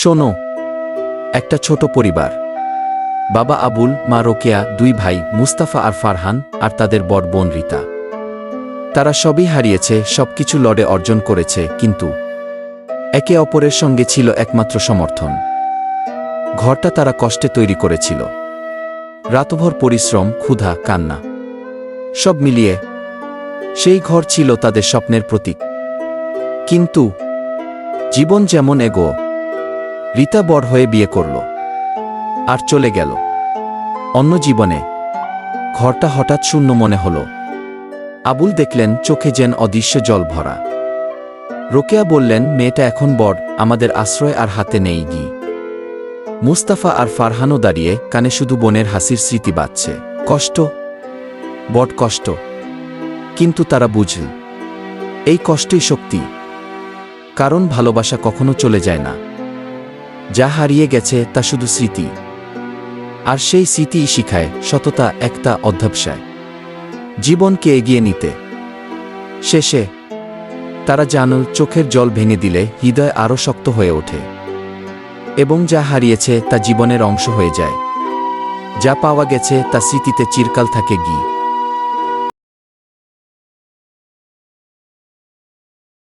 শোনো, একটা ছোট পরিবার। বাবা আবুল, মা রোকেয়া, দুই ভাই মুস্তাফা আর ফারহান, আর তাদের বড় বোন রিতা। তারা সবই হারিয়েছে, সবকিছু লড়ে অর্জন করেছে, কিন্তু একে অপরের সঙ্গে ছিল একমাত্র সমর্থন। ঘরটা তারা কষ্টে তৈরি করেছিল। রাতভর পরিশ্রম, ক্ষুধা, কান্না, সব মিলিয়ে সেই ঘর ছিল তাদের স্বপ্নের প্রতীক। কিন্তু জীবন যেমন এগো, রিতা বড় হয়ে বিয়ে করল আর চলে গেল অন্য জীবনে। ঘরটা হঠাৎ শূন্য মনে হল। আবুল দেখলেন চোখে যেন অদৃশ্য জল ভরা। রোকেয়া বললেন, মেয়েটা এখন বড়, আমাদের আশ্রয় আর হাতে নেই গি। মুস্তাফা আর ফারহানও দাঁড়িয়ে, কানে শুধু বোনের হাসির স্মৃতি বাজছে। কষ্ট, বড় কষ্ট, কিন্তু তারা বুঝল এই কষ্টই শক্তি। কারণ ভালোবাসা কখনো চলে যায় না, যা হারিয়ে গেছে তা শুধু স্মৃতি। আর সেই স্মৃতিই শিখায় সততা, একটা অধ্যবসায়, জীবনকে এগিয়ে নিতে। শেষে তারা জানল, চোখের জল ভেঙে দিলে হৃদয় আরও শক্ত হয়ে ওঠে, এবং যা হারিয়েছে তা জীবনের অংশ হয়ে যায়। যা পাওয়া গেছে তা স্মৃতিতে চিরকাল থাকে গি।